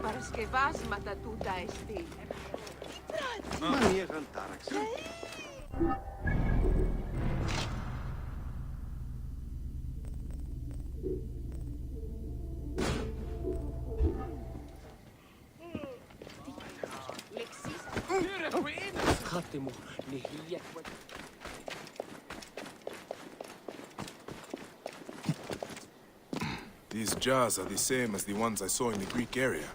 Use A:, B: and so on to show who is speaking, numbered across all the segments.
A: παρασκευάσματα τούτα εστί.
B: Μανίεγαν τάραξα.
C: خاتمه نهية
D: These jars are the same as the ones I saw in the Greek area.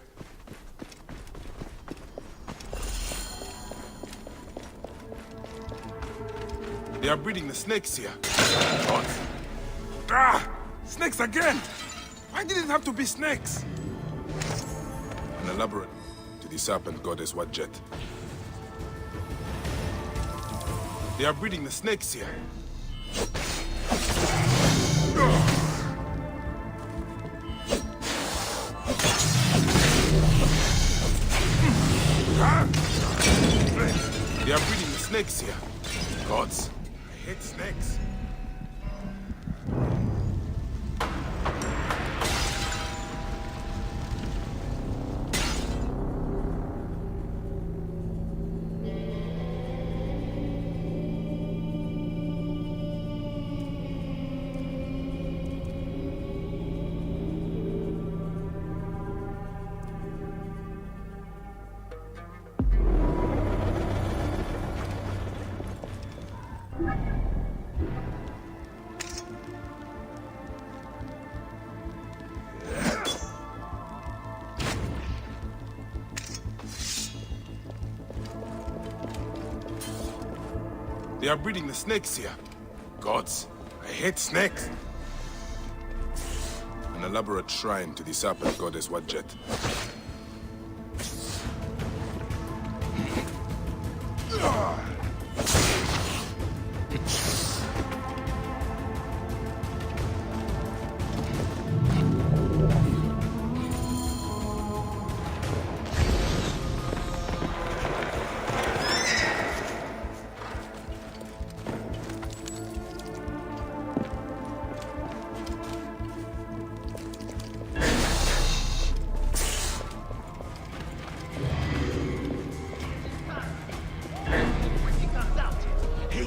D: They are breeding the snakes here. What? Ah! Snakes again! Why did it have to be snakes? An elaborate to the serpent goddess Wadjet. They are breeding the snakes here. They are breeding the snakes here. Gods, I hate snakes. They are breeding the snakes here. Gods, I hate snakes. An elaborate shrine to the serpent goddess Wadjet.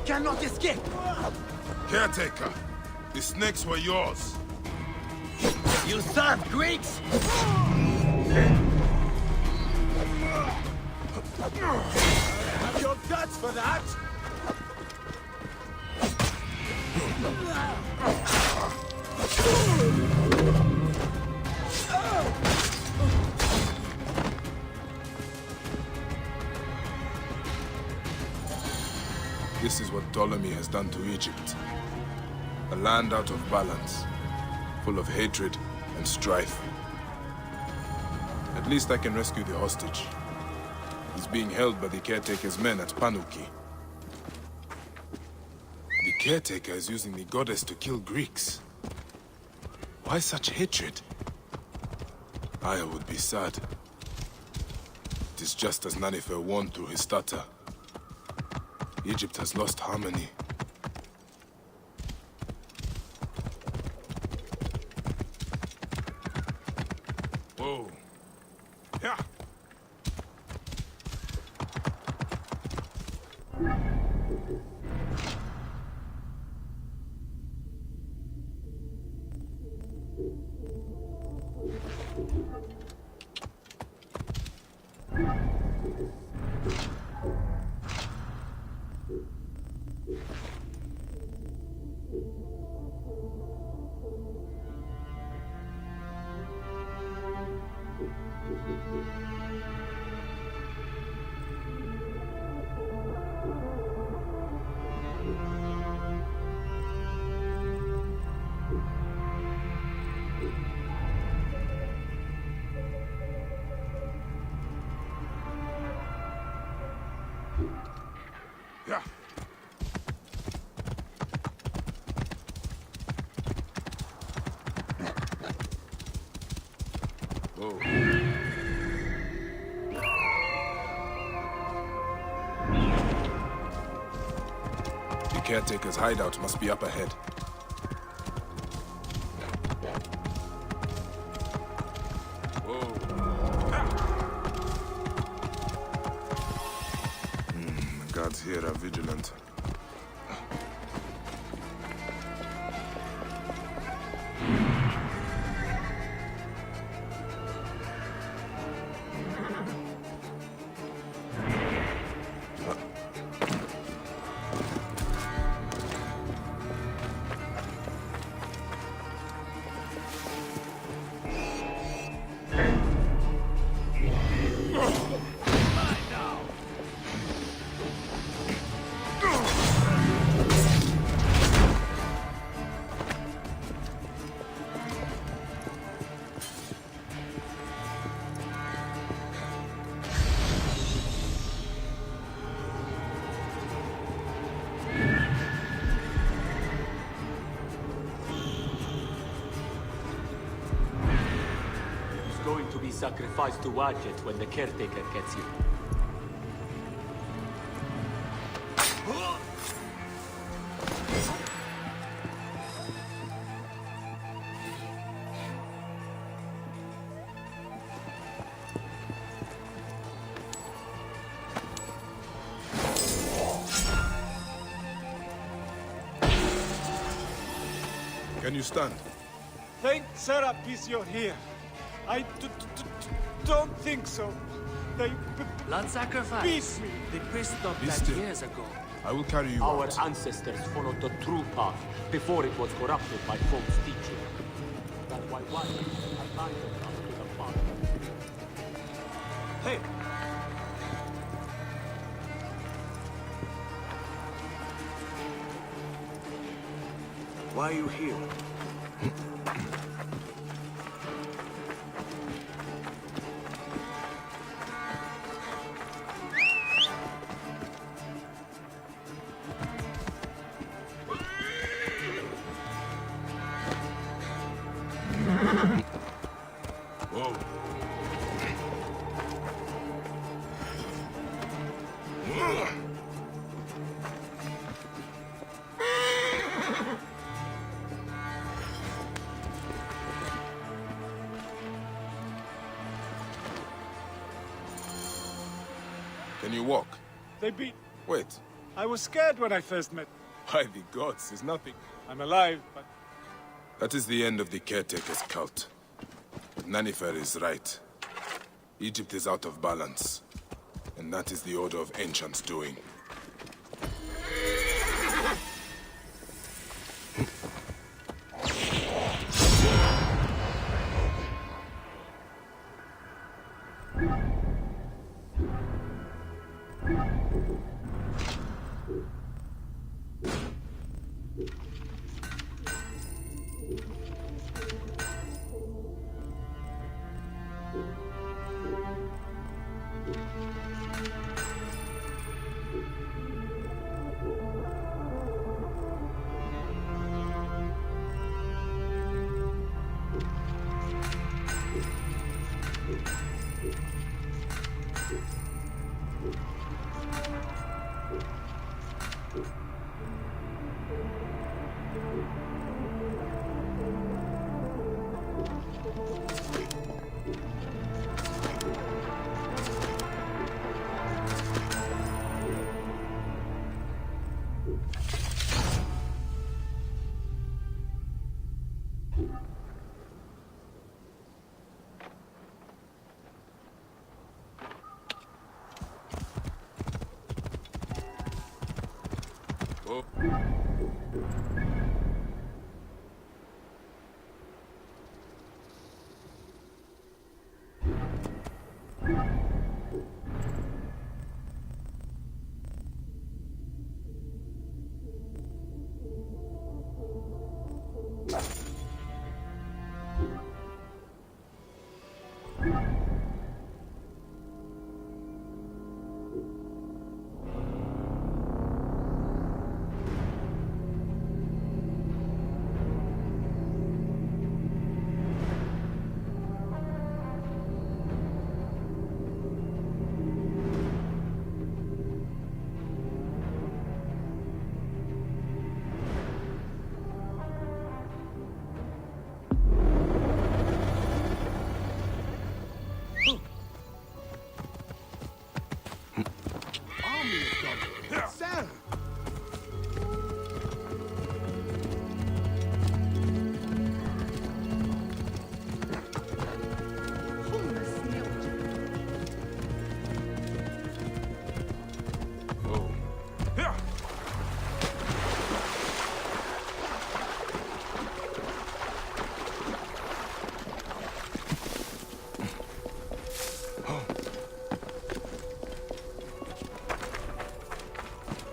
B: Cannot escape!
D: Caretaker, the snakes were yours.
B: You serve Greeks! Have your guts for that?
D: This is what Ptolemy has done to Egypt. A land out of balance, full of hatred and strife. At least I can rescue the hostage. He's being held by the caretaker's men at Panuki. The caretaker is using the goddess to kill Greeks. Why such hatred? Aya would be sad. It is just as Nanifer warned through his stutter. Egypt has lost harmony. Whoa. Yeah. Yeah. Whoa. The caretaker's hideout must be up ahead. Whoa. Ah. guards here are vigilant.
C: Going to be sacrificed to Wadjet when the caretaker gets you.
D: Can you stand?
A: Thank Serapis you're here. I don't think so. They
C: Blood sacrifice?
A: beat me.
C: The priest stopped
D: Be
C: that
D: still.
C: years ago.
D: I will carry you
C: Our
D: out.
C: ancestors followed the true path before it was corrupted by false teaching. That's why Wadjet abandoned us to the path.
A: Hey,
B: Why are you here?
D: Whoa. Can you walk?
A: they beat...
D: Wait.
A: I was scared when I first met.
D: By the gods, there's nothing.
A: I'm alive, but
D: That is the end of the caretaker's cult. But Nanifer is right. Egypt is out of balance. And that is the Order of Ancients doing. Oh.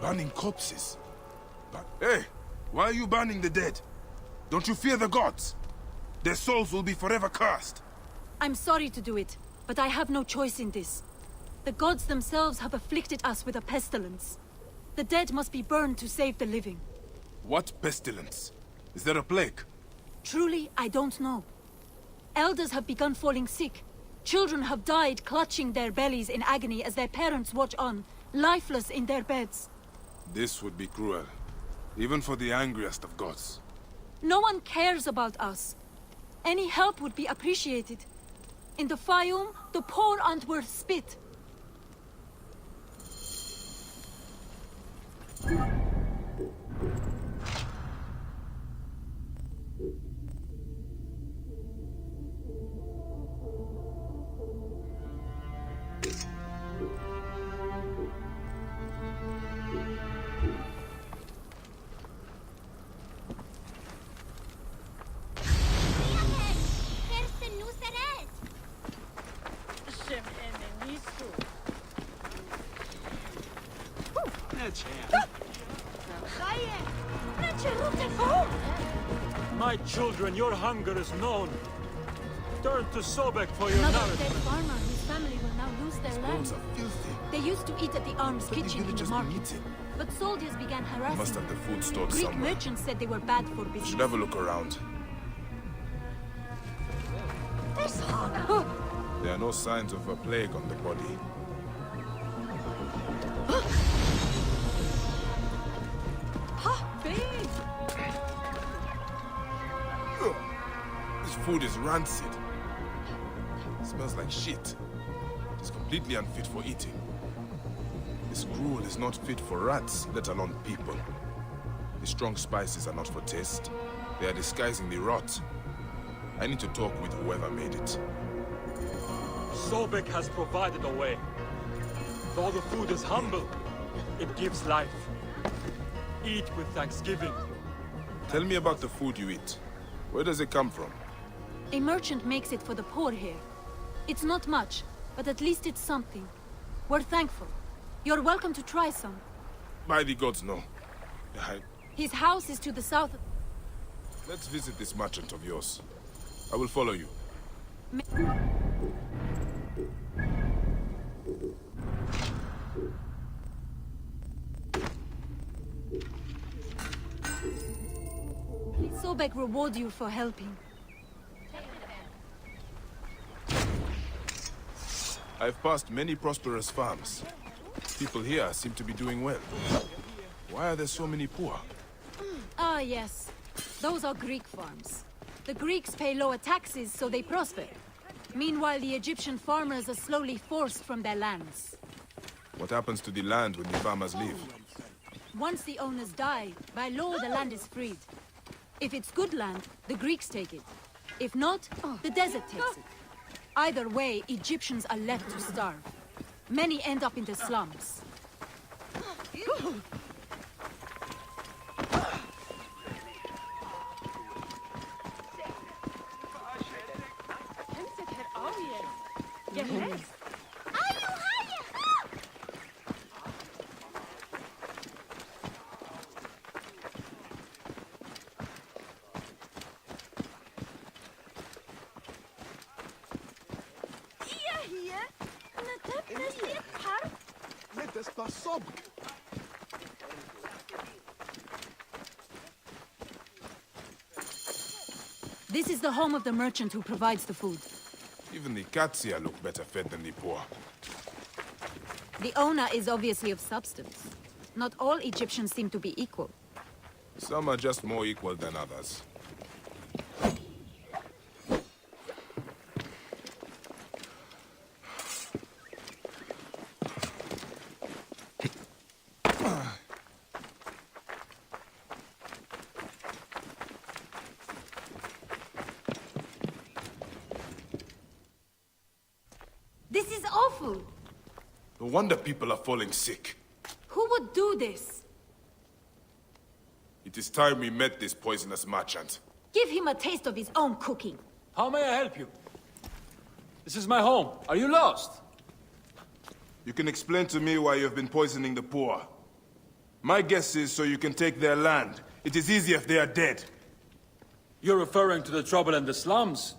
D: Burning corpses? But hey, why are you burning the dead? Don't you fear the gods? Their souls will be forever cursed.
E: I'm sorry to do it, but I have no choice in this. The gods themselves have afflicted us with a pestilence. The dead must be burned to save the living.
D: What pestilence? Is there a plague?
E: Truly, I don't know. Elders have begun falling sick. Children have died clutching their bellies in agony as their parents watch on, lifeless in their beds.
D: This would be cruel, even for the angriest of gods.
E: No one cares about us. Any help would be appreciated. In the Fayum, the poor aren't worth spit.
A: My children, your hunger is known. Turn to Sobek for your
E: Another
A: narrative.
E: dead farmer whose family will now lose their land.
D: Bones are filthy.
E: They used to eat at the arms
D: But the
E: kitchen in the
D: villagers will
E: market.
D: eat it.
E: But soldiers began harassing
D: Must have the
E: them.
D: food stored
E: Greek
D: somewhere.
E: merchants said they were bad for business.
D: Should have a look around. There are no signs of a plague on the body. Ugh. This food is rancid. It smells like shit. It is completely unfit for eating. This gruel is not fit for rats, let alone people. The strong spices are not for taste. They are disguising the rot. I need to talk with whoever made it.
A: Sobek has provided a way. Though the food is humble, it gives life. Eat with thanksgiving.
D: Tell me about the food you eat. Where does it come from?
E: A merchant makes it for the poor here. It's not much, but at least it's something. We're thankful. You're welcome to try some.
D: By the gods, no.
E: His house is to the south.
D: Let's visit this merchant of yours. I will follow you.
E: Sobek reward you for helping.
D: I've passed many prosperous farms. People here seem to be doing well. Why are there so many poor?
E: Ah, yes. Those are Greek farms. The Greeks pay lower taxes, so they prosper. Meanwhile, the Egyptian farmers are slowly forced from their lands.
D: What happens to the land when the farmers leave?
E: Once the owners die, by law the land is freed. If it's good land, the Greeks take it. If not, the desert takes it. Either way, Egyptians are left to starve. Many end up in the slums. This is the home of the merchant who provides the food.
D: Even the cats here look better fed than the poor.
E: The owner is obviously of substance. Not all Egyptians seem to be equal.
D: Some are just more equal than others.
E: This is awful!
D: No wonder people are falling sick.
E: Who would do this?
D: It is time we met this poisonous merchant.
E: Give him a taste of his own cooking.
A: How may I help you? This is my home. Are you lost?
D: You can explain to me why you have been poisoning the poor. My guess is so you can take their land. It is easier if they are dead.
A: You're referring to the trouble in the slums?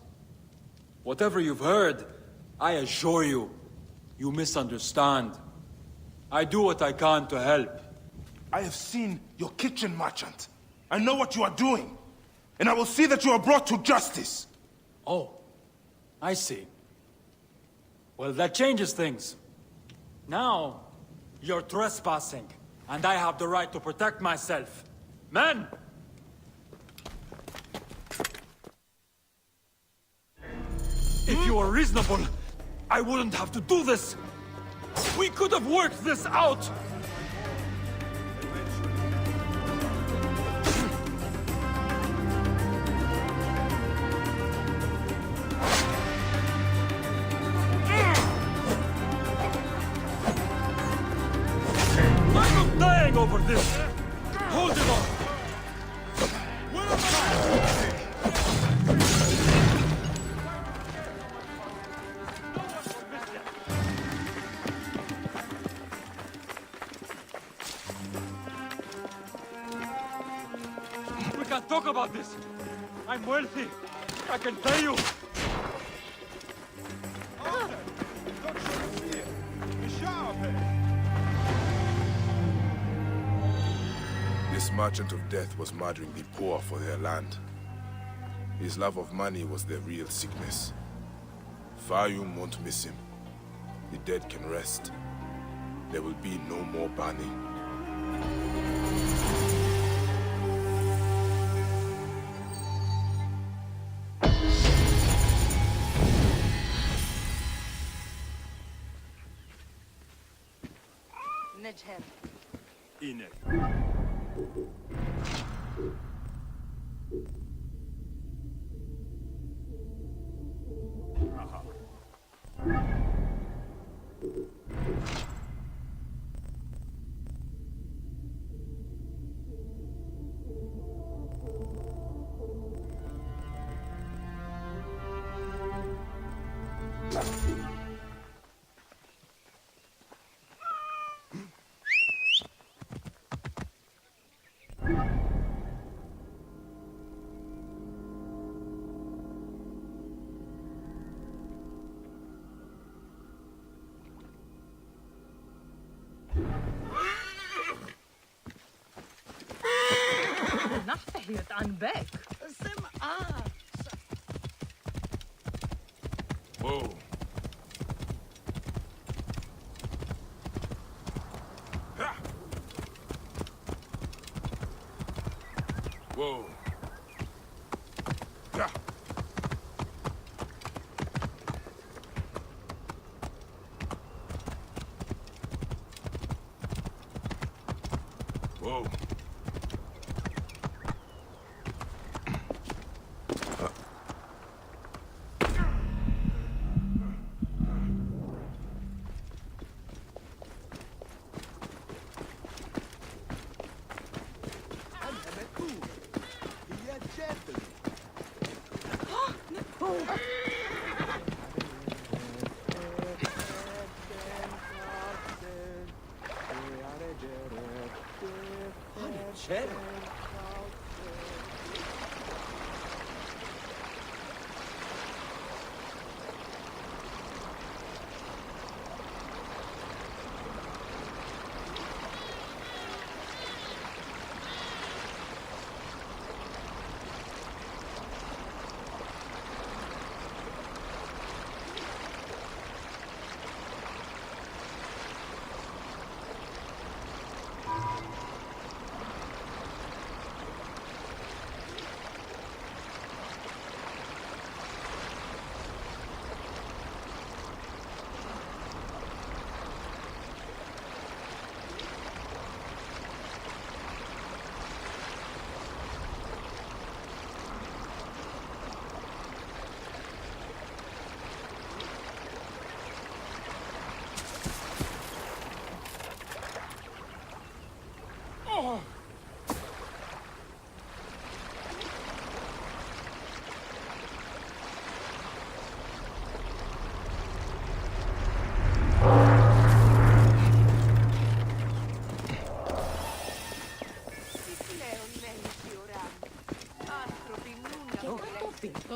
A: Whatever you've heard, I assure you, you misunderstand. I do what I can to help.
D: I have seen your kitchen merchant. I know what you are doing. And I will see that you are brought to justice.
A: Oh, I see. Well, that changes things. Now, you're trespassing, and I have the right to protect myself. Men! If you were reasonable, I wouldn't have to do this. We could have worked this out. I'm not dying over this. Hold it on. Where am I? We can talk about this. I'm wealthy. I can pay you.
D: This merchant of death was murdering the poor for their land. His love of money was their real sickness. Fayum won't miss him. The dead can rest. There will be no more burning.
F: نحتهيت عن باك
D: Whoa. Ha! Whoa. Ha! Whoa.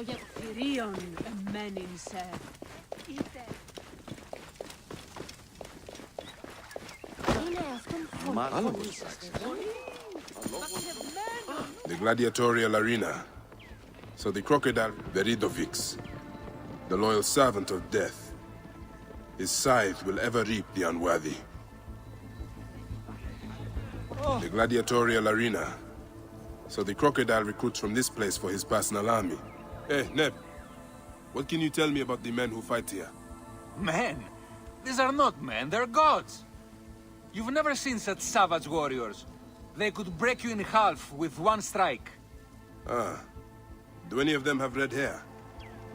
E: Virion, a man in said.
D: The gladiatorial arena. So the crocodile, Veridovix, the loyal servant of death. His scythe will ever reap the unworthy. The gladiatorial arena. So the crocodile recruits from this place for his personal army. Hey, Neb, what can you tell me about the men who fight here?
F: Men? These are not men, they're gods. You've never seen such savage warriors. They could break you in half with one strike.
D: Ah. Do any of them have red hair?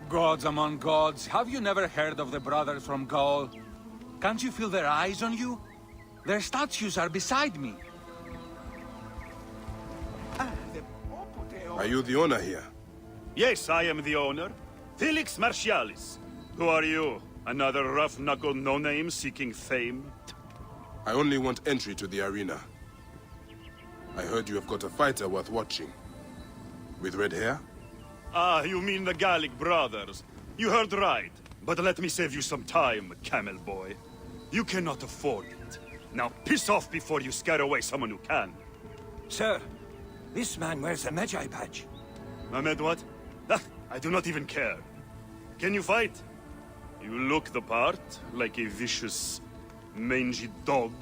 F: Gods among gods, have you never heard of the brothers from Gaul? Can't you feel their eyes on you? Their statues are beside me.
D: Are you the owner here?
G: Yes, I am the owner. Felix Martialis. Who are you? Another rough-knuckle no-name seeking fame?
D: I only want entry to the arena. I heard you have got a fighter worth watching. With red hair?
G: Ah, you mean the Gallic brothers. You heard right. But let me save you some time, camel boy. You cannot afford it. Now piss off before you scare away someone who can.
B: Sir, this man wears a Magi badge.
G: Ahmed, what? Ah, I do not even care. Can you fight? You look the part, like a vicious, mangy dog.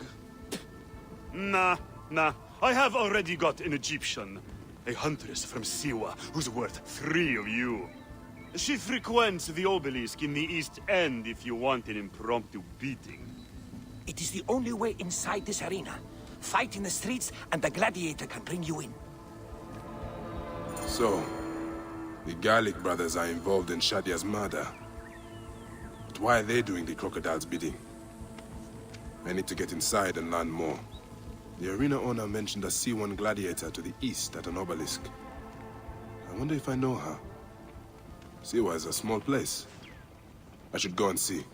G: Nah. I have already got an Egyptian. A huntress from Siwa, who's worth 3 of you. She frequents the obelisk in the East End if you want an impromptu beating.
B: It is the only way inside this arena. Fight in the streets, and the gladiator can bring you in.
D: So, the Gallic brothers are involved in Shadia's murder. But why are they doing the crocodile's bidding? I need to get inside and learn more. The arena owner mentioned a C1 gladiator to the east at an obelisk. I wonder if I know her. Siwa is a small place. I should go and see.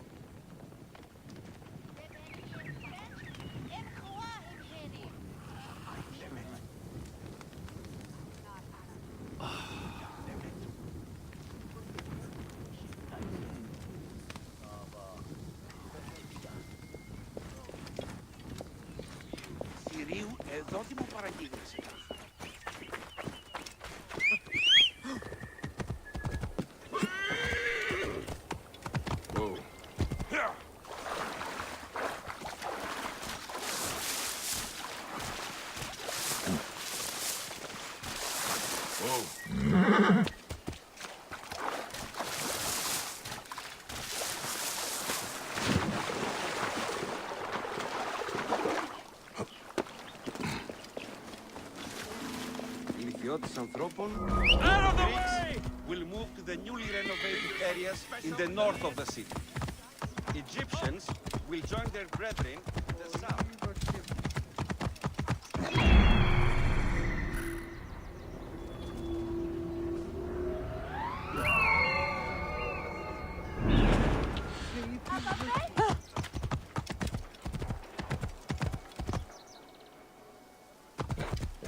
D: Whoa.
H: Out of the way! Will move to the newly renovated areas in the north of the city. Egyptians will join their brethren in the south.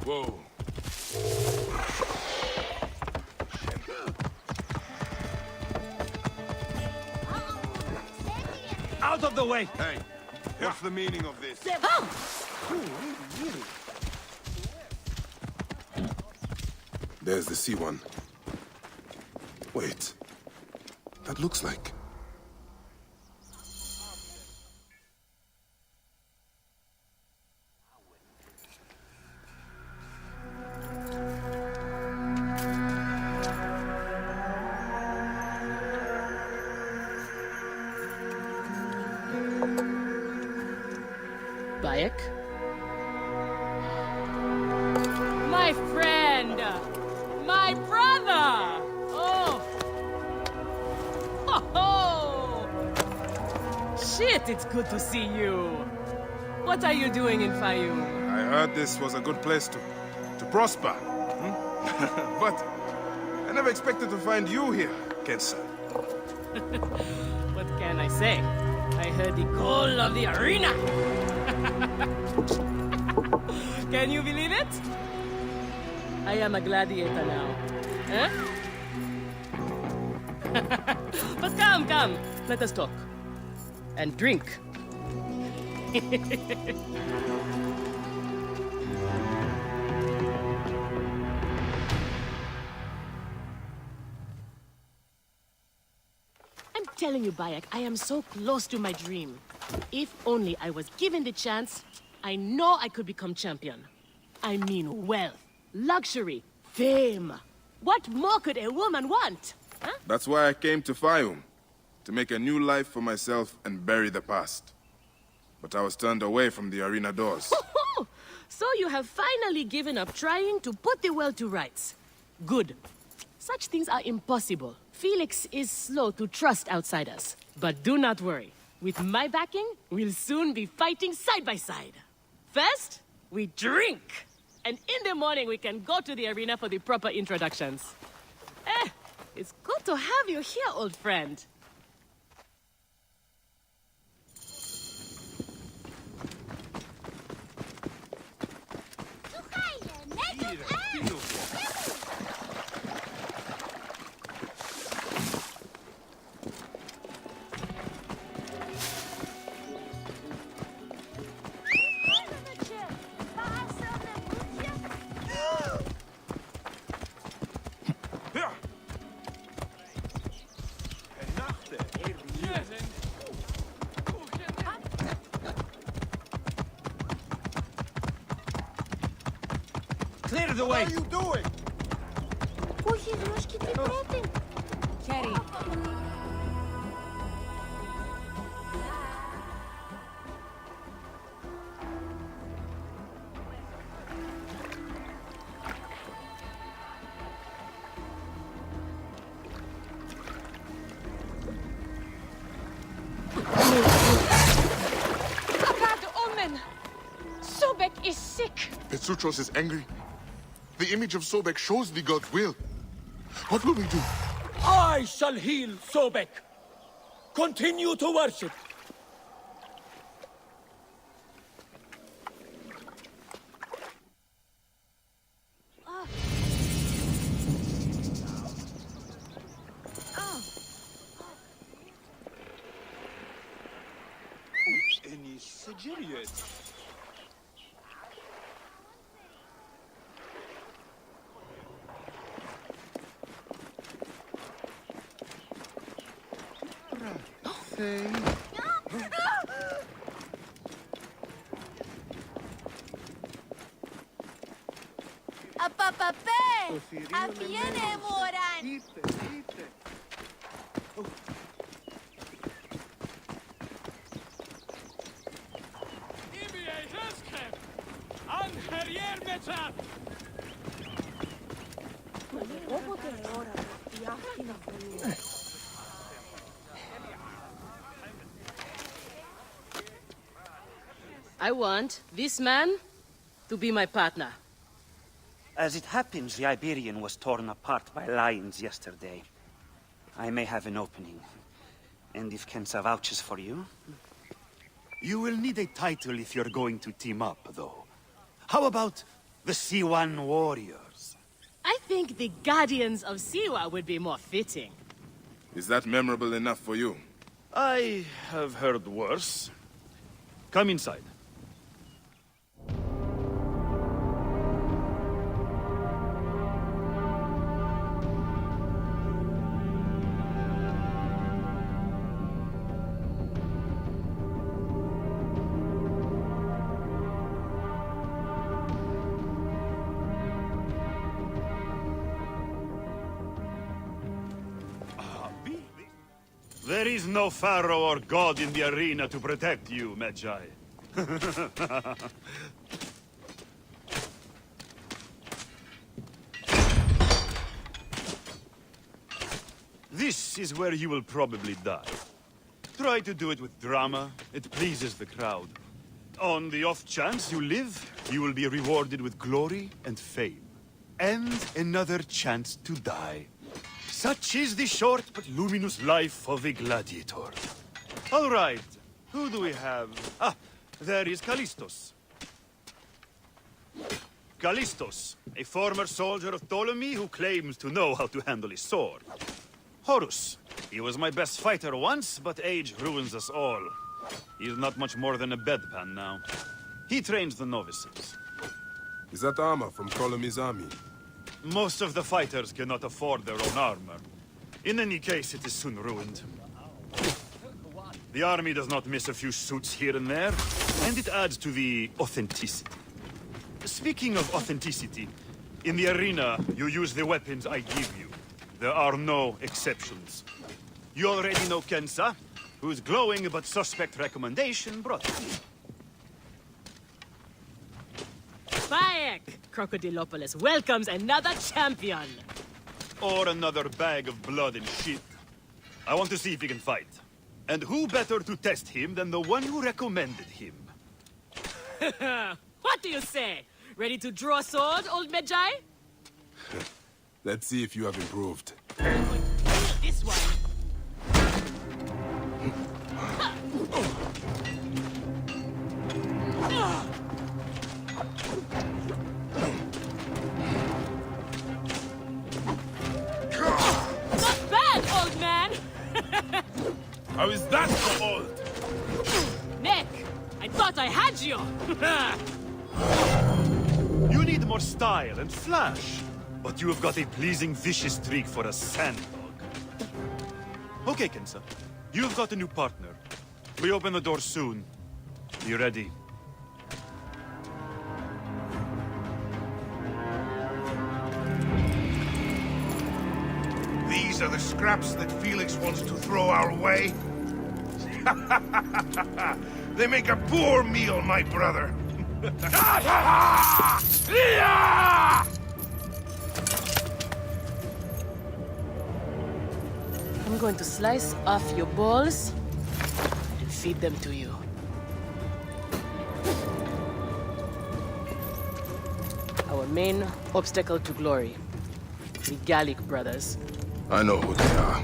D: Whoa.
F: Out of the way!
D: Hey, what's the meaning of this? There's the C1. Wait. That looks like...
I: Bayek? My friend! My brother! Oh! Oh! Shit, it's good to see you! What are you doing in Fayoum?
D: I heard this was a good place to prosper. But I never expected to find you here, Kensa.
I: What can I say? I heard the goal of the arena! Can you believe it? I am a gladiator now. Eh? But come. Let us talk. And drink. I'm telling you, Bayek, I am so close to my dream. If only I was given the chance, I know I could become champion. I mean wealth, luxury, fame. What more could a woman want? Huh?
D: That's why I came to Fayum. To make a new life for myself and bury the past. But I was turned away from the arena doors.
I: So you have finally given up trying to put the world to rights. Good. Such things are impossible. Felix is slow to trust outsiders. But do not worry. With my backing, we'll soon be fighting side by side. First, we drink. And in the morning, we can go to the arena for the proper introductions. It's good to have you here, old friend.
B: Clear the way!
J: What are you doing?
E: Kerry.
K: A bad omen! Sobek is sick!
J: Petruchos is angry. The image of Sobek shows the god's will. What will we do?
B: I shall heal Sobek! Continue to worship!
H: Any Sigiriad?
E: Apapape! Afiene moran!
I: I want this man to be my partner.
L: As it happens, the Iberian was torn apart by lions yesterday. I may have an opening. And if Kensa vouches for you...
G: You will need a title if you're going to team up, though. How about the C1 Warriors?
I: I think the Guardians of Siwa would be more fitting.
D: Is that memorable enough for you?
G: I have heard worse. Come inside. There is no pharaoh or god in the arena to protect you, Magi. This is where you will probably die. Try to do it with drama. It pleases the crowd. On the off chance you live, you will be rewarded with glory and fame. And another chance to die. Such is the short but luminous life of a gladiator. All right, who do we have? Ah, there is Callistos. Callistos, a former soldier of Ptolemy who claims to know how to handle a sword. Horus. He was my best fighter once, but age ruins us all. He's not much more than a bedpan now. He trains the novices.
D: Is that armor from Ptolemy's army?
G: Most of the fighters cannot afford their own armor. In any case, it is soon ruined. The army does not miss a few suits here and there, and it adds to the authenticity. Speaking of authenticity, in the arena, you use the weapons I give you. There are no exceptions. You already know Kensa, whose glowing but suspect recommendation brought you.
I: Bayek! Crocodilopolis welcomes another champion!
G: Or another bag of blood and shit. I want to see if he can fight. And who better to test him than the one who recommended him?
I: What do you say? Ready to draw sword, old Medjay?
D: Let's see if you have improved.
I: This one. Not bad, old man!
D: How is that so old?
I: Nick, I thought I had you!
G: You need more style and flash. But you have got a pleasing vicious streak for a sandlog. Okay, Kensa. You've got a new partner. We open the door soon. Be ready.
M: These are the scraps that Felix wants to throw our way? They make a poor meal, my brother.
I: I'm going to slice off your balls and feed them to you. Our main obstacle to glory. The Gallic brothers.
D: I know who they are.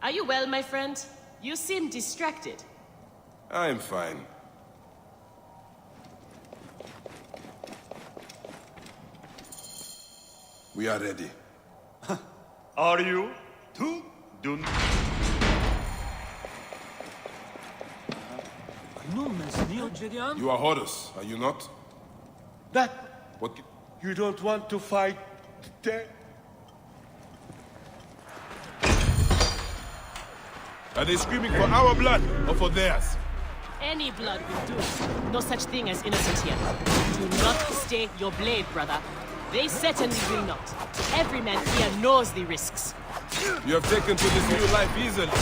I: Are you well, my friend? You seem distracted.
D: I'm fine. We are ready.
G: Are you? Two? Dun.
D: You are Horus, are you not?
M: That...
D: What?
M: You don't want to fight...
D: Are they screaming for our blood or for theirs?
I: Any blood will do. No such thing as innocent here. Do not stay your blade, brother. They certainly will not. Every man here knows the risks.
D: You have taken to this new life easily.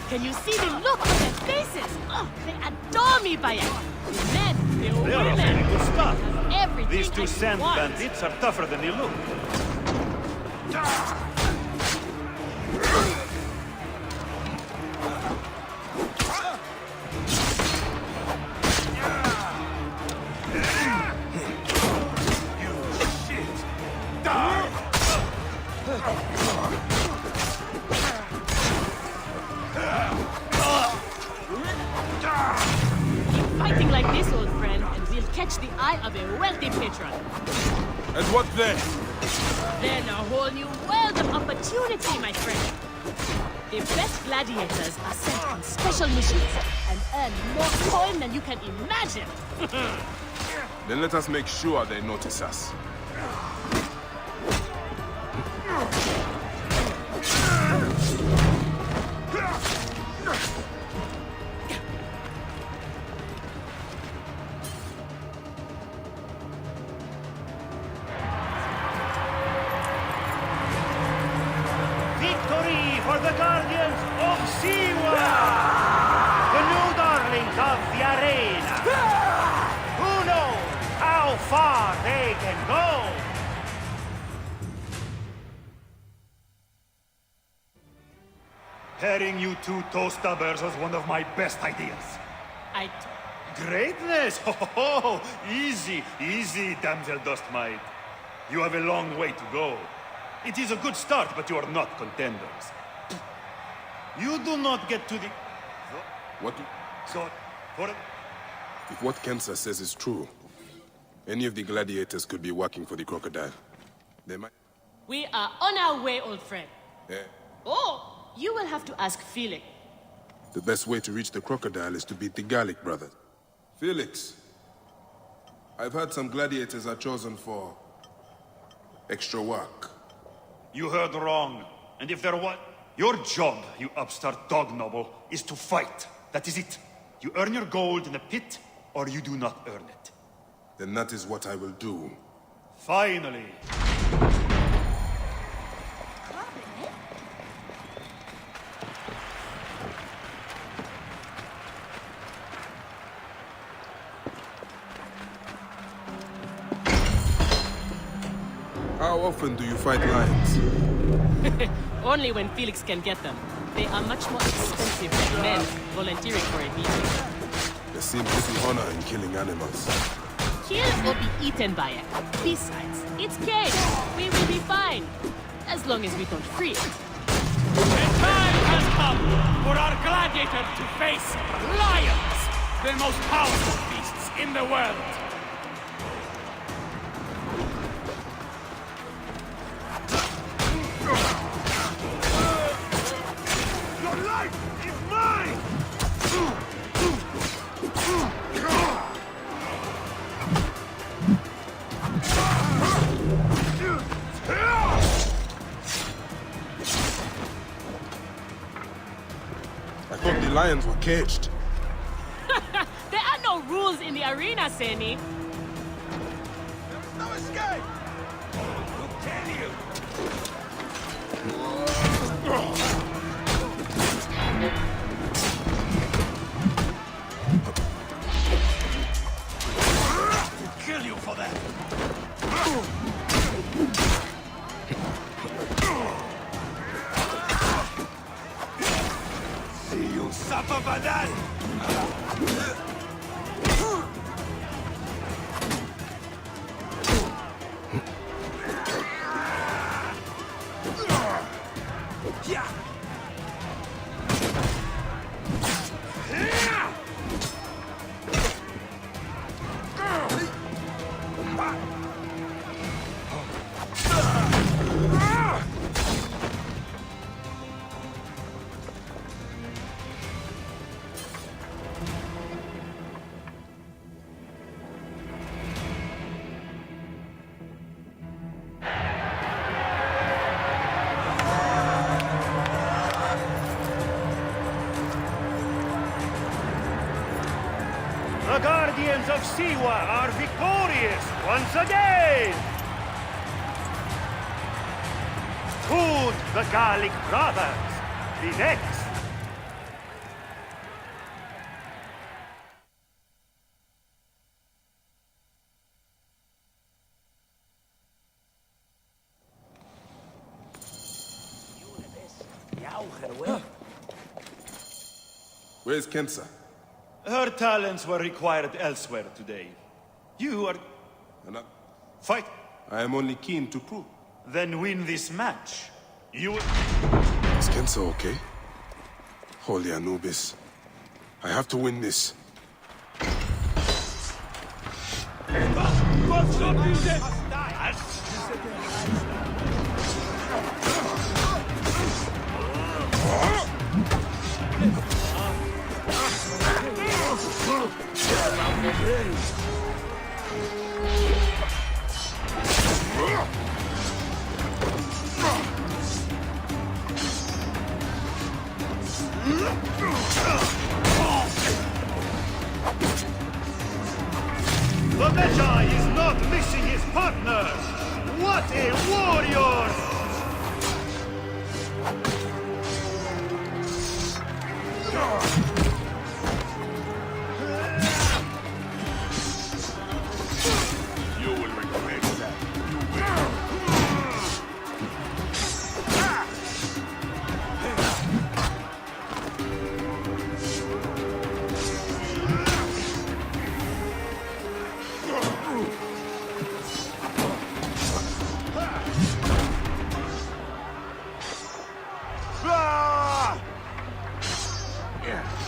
I: Can you see the look on their faces? Oh, they adore me, Bayek. The men, the
G: They are
I: women.
G: offering good stuff.
I: Everything
G: These two
I: I
G: sand
I: want.
G: bandits are tougher than they look.
I: Fighting like this, old friend, and we'll catch the eye of a wealthy patron.
D: And what then?
I: Then a whole new world of opportunity, my friend. The best gladiators are sent on special missions and earn more coin than you can imagine.
D: Then let us make sure they notice us.
B: Victory for the Guardians of Siwa! The new darlings of the arena! Who knows how far they can go?
G: Pairing you two toe-stubbers was one of my best ideas. Greatness! Ho, ho, ho. Easy, easy, damsel dust mite. You have a long way to go. It is a good start, but you are not contenders. You do not get to the...
D: What?
G: So, for...
D: If what Kensa says is true, any of the gladiators could be working for the crocodile. They might...
I: We are on our way, old friend.
D: Yeah.
I: Oh, you will have to ask Felix.
D: The best way to reach the crocodile is to beat the Gallic brothers. Felix, I've heard some gladiators are chosen for extra work.
G: You heard wrong. And if there was... Your job, you upstart dog noble, is to fight. That is it. You earn your gold in the pit, or you do not earn it.
D: Then that is what I will do.
G: Finally.
D: How often do you fight lions?
I: Only when Felix can get them. They are much more expensive than men volunteering for a beating.
D: There seems to be honor in killing animals.
I: Kill or be eaten by it. Besides, it's cage. We will be fine. As long as we don't free it.
B: The time has come for our gladiator to face lions, the most powerful beasts in the world. Your life is mine!
D: I thought the lions were caged.
I: There are no rules in the arena, Seni.
B: No escape! Who tell you? I'll kill you for that. See you suffer for that! The Guardians of Siwa are victorious once again! Could the Gallic brothers be next?
D: Where's Kensa?
G: Her talents were required elsewhere today. You are... Fight!
D: I am only keen to prove.
G: Then win this match. You...
D: Is Kensa okay? Holy Anubis. I have to win this.
B: The Magi is not missing his partner! What a warrior!
M: You will regret that. You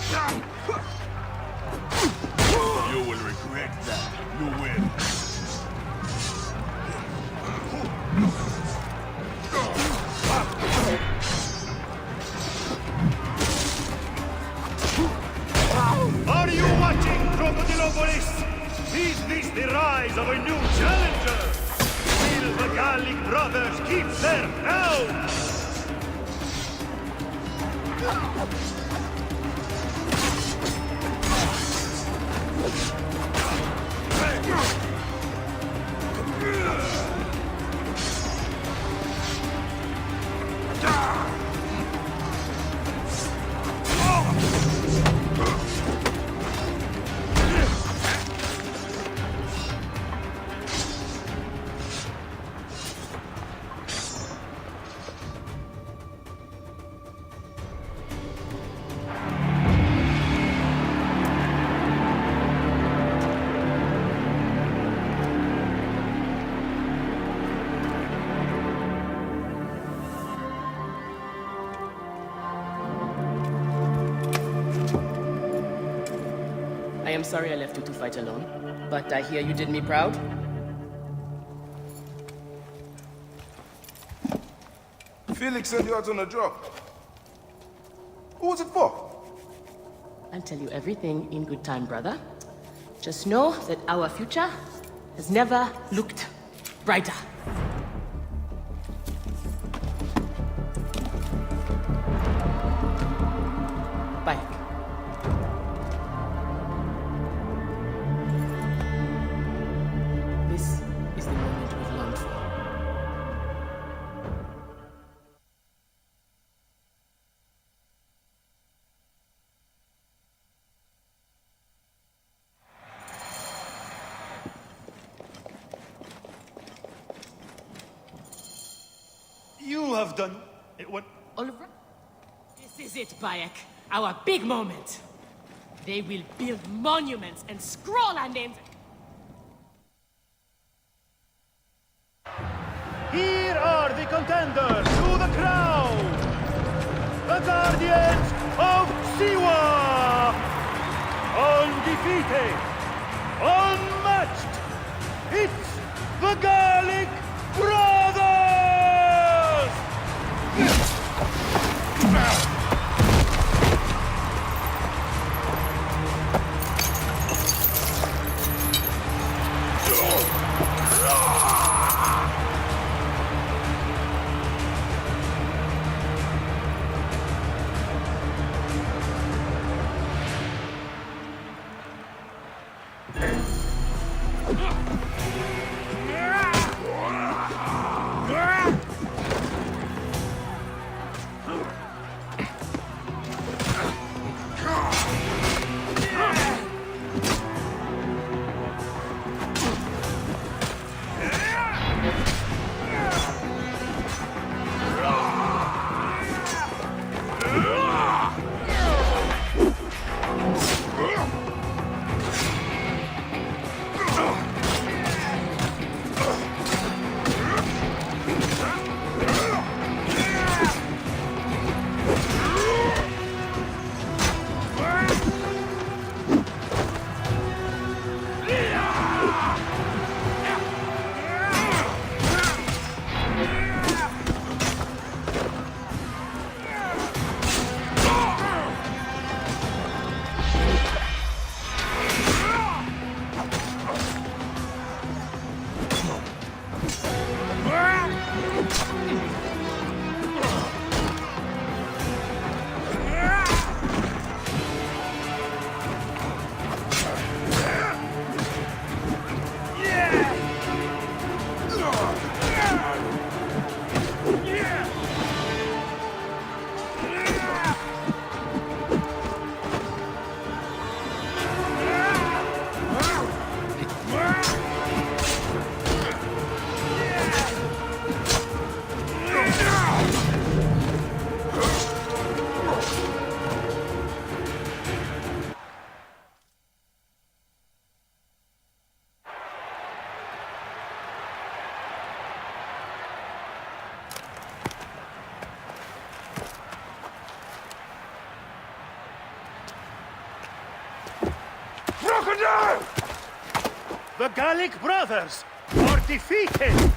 M: You will regret that. You will.
B: Are you watching, CROCODILE'S? Is this the rise of a new challenger? Will the Gallic brothers keep their crown?
I: I am sorry I left you to fight alone, but I hear you did me proud.
N: Felix sent you out on a job. Who was it for?
I: I'll tell you everything in good time, brother. Just know that our future has never looked brighter. Bye. This is the moment we've longed for.
B: You have done what?
I: Oliver? This is it, Bayek. Our big moment. They will build monuments and scroll our names.
B: Here are the contenders to the crown! The Guardians of Siwa! Undefeated! Unmatched! It's the Gallic Brothers! The Gallic brothers are defeated!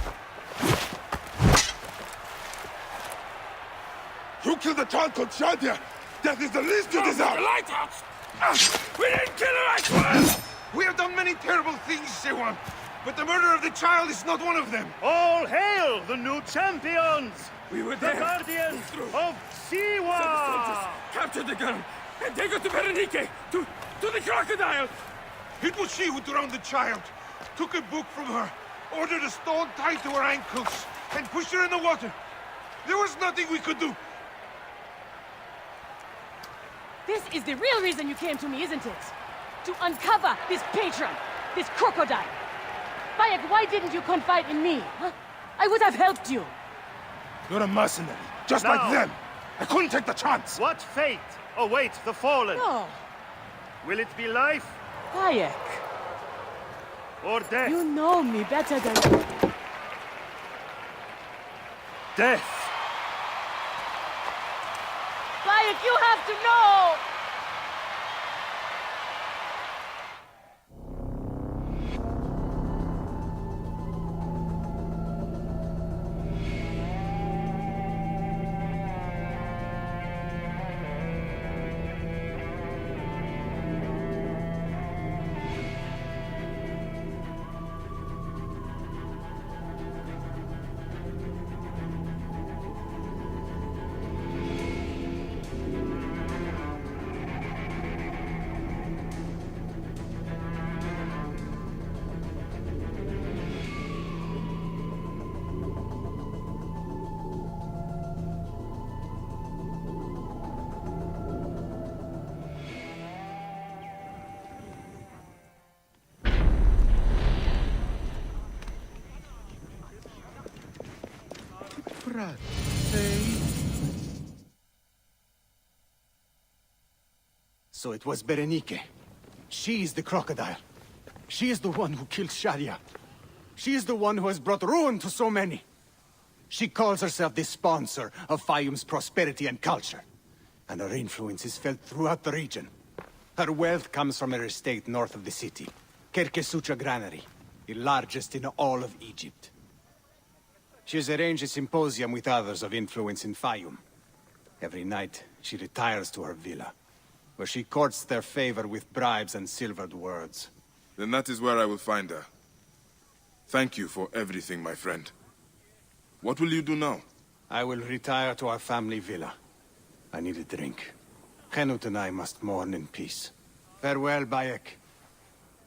N: You killed the child called Shadia! That is the least you deserve!
M: The lighthouse! We didn't kill her, I swear! We have done many terrible things, Sewan, but the murder of the child is not one of them.
B: All hail the new champions!
M: We were
B: The
M: there.
B: guardians of Siwa!
M: Captured the girl and take her to Berenike, to the crocodile! It was she who drowned the child, took a book from her, ordered a stone tied to her ankles, and pushed her in the water. There was nothing we could do.
I: This is the real reason you came to me, isn't it? To uncover this patron, this crocodile. Bayek, why didn't you confide in me? Huh? I would have helped you.
N: You're a mercenary, just like them! I couldn't take the chance!
B: What fate awaits the fallen?
I: No.
B: Will it be life
I: Bayek,
B: or death?
I: you know me better than...
B: Death!
I: Bayek, you have to know!
O: So it was Berenike. She is the crocodile. She is the one who killed Shadia. She is the one who has brought ruin to so many. She calls herself the sponsor of Fayum's prosperity and culture. And her influence is felt throughout the region. Her wealth comes from her estate north of the city. Kerkesucha Granary, the largest in all of Egypt. She has arranged a symposium with others of influence in Fayum. Every night, she retires to her villa, where she courts their favor with bribes and silvered words.
D: Then that is where I will find her. Thank you for everything, my friend. What will you do now?
O: I will retire to our family villa. I need a drink. Henut and I must mourn in peace. Farewell, Bayek.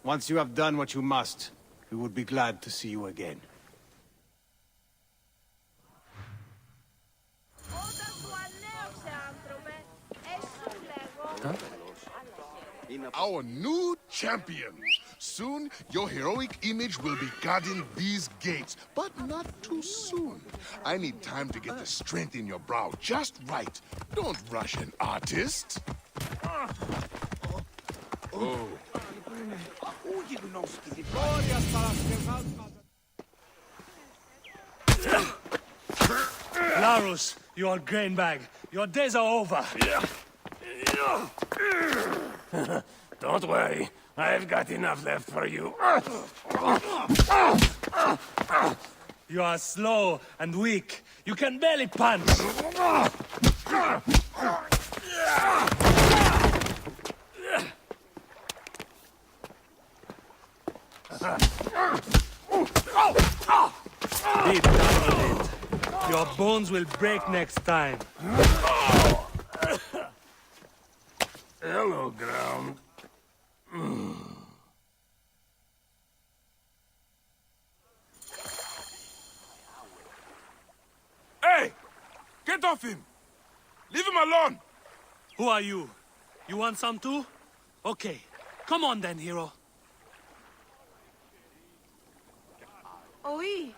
O: Once you have done what you must, we would be glad to see you again.
J: Our new champion. Soon, your heroic image will be guarding these gates. But not too soon. I need time to get the strength in your brow just right. Don't rush an artist. Oh.
B: Larus, your grain bag. Your days are over.
M: Don't worry. I've got enough left for you.
B: You are slow and weak. You can barely punch. Be done with it. Your bones will break next time.
M: Hello, ground.
N: Hey! Get off him! Leave him alone!
B: Who are you? You want some too? Okay. Come on then, hero.
E: Oi,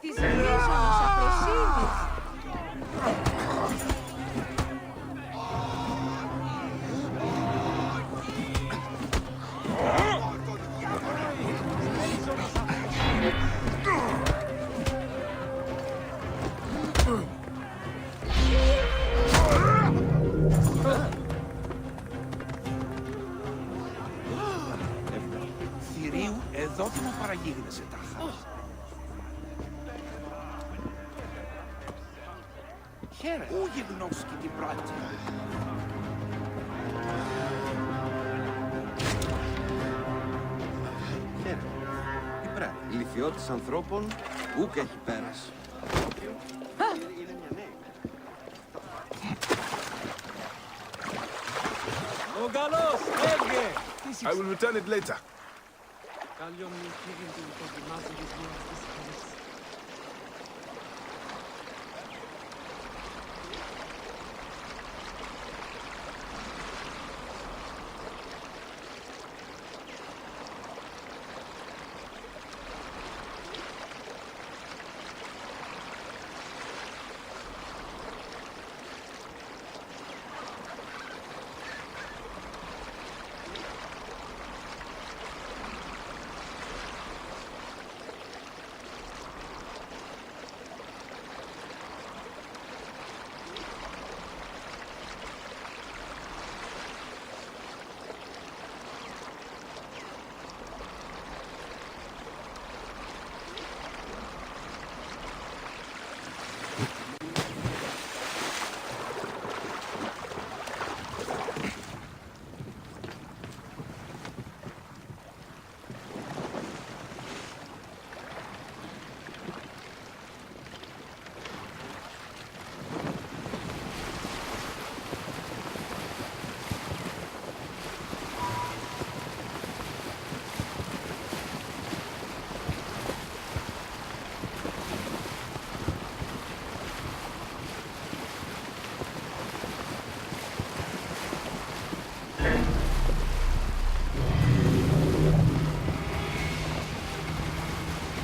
E: τη ζυγίζομαι σαν προσύνης.
M: Δώτε μου παραγίγνεσαι τάχα. Χαίρε, ού γιγνώσκει την πράτη.
H: Χαίρε. Τι πράτη. Λυθιώτης ανθρώπων, ούκ έχει πέρας.
A: Ο καλός, έβγε!
N: I will return it later.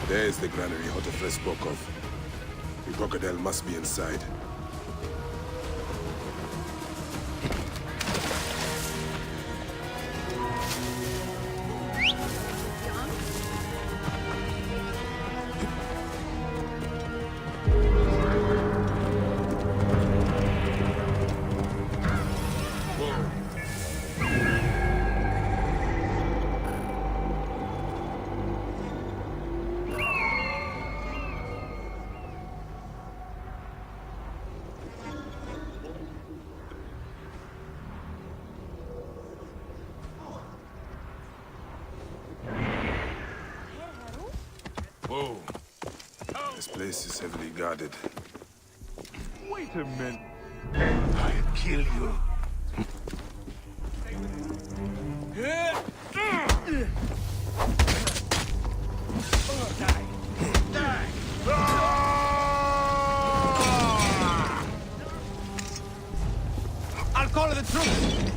D: There's the granary Hotefre spoke of. The crocodile must be inside.
N: Whoa.
D: This place is heavily guarded.
M: Wait a minute.
N: I'll kill you.
M: I'll call the troops.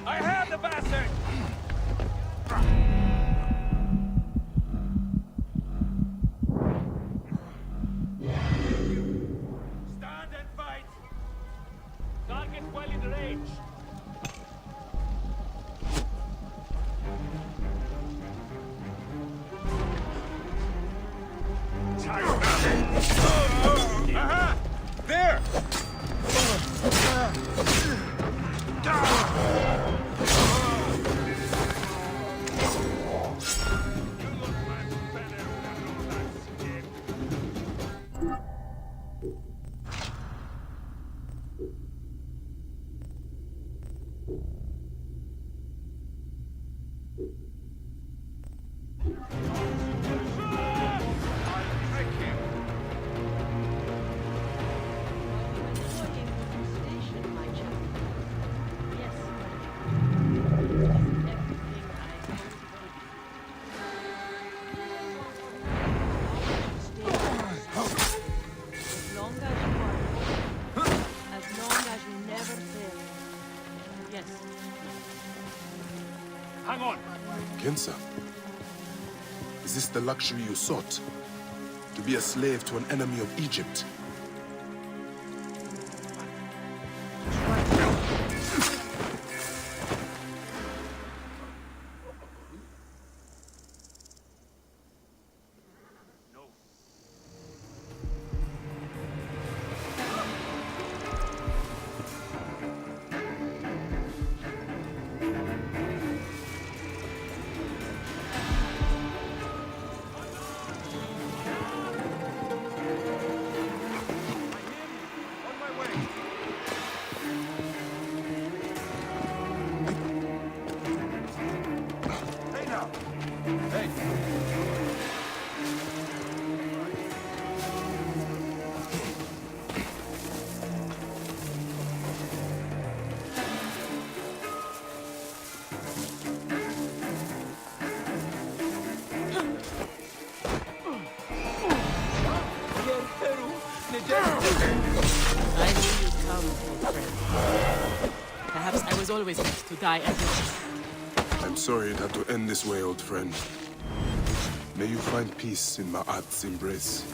M: I have the bastard! Stand and fight! Target well in range. Aha! There! Hang on.
D: Kensa, is this the luxury you sought? To be a slave to an enemy of Egypt?
I: I knew you'd come, old friend. Perhaps I was always meant to die at yours.
D: I'm sorry it had to end this way, old friend. May you find peace in Ma'at's embrace.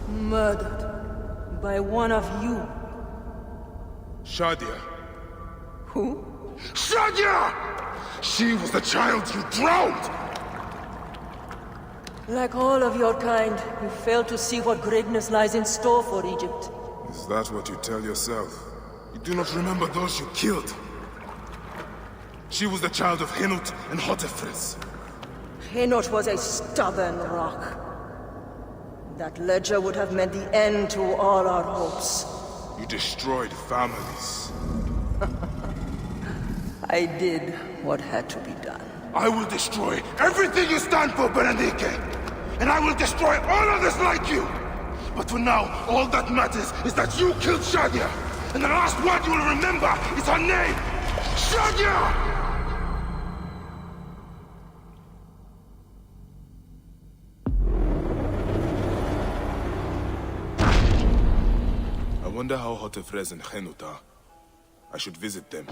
P: Murdered by one of you.
D: Shadia.
P: Who?
J: Shadia! She was the child you drowned!
P: Like all of your kind, you fail to see what greatness lies in store for Egypt.
D: Is that what you tell yourself? You do not remember those you killed. She was the child of Henut and Hotefres.
P: Henot was a stubborn rock. That ledger would have meant the end to all our hopes.
D: You destroyed families.
P: I did what had to be done.
J: I will destroy everything you stand for, Berenike! And I will destroy all others like you! But for now, all that matters is that you killed Shadia! And the last word you will remember is her name! Shadia!
D: I wonder how Hotefres and Henut are. I should visit them.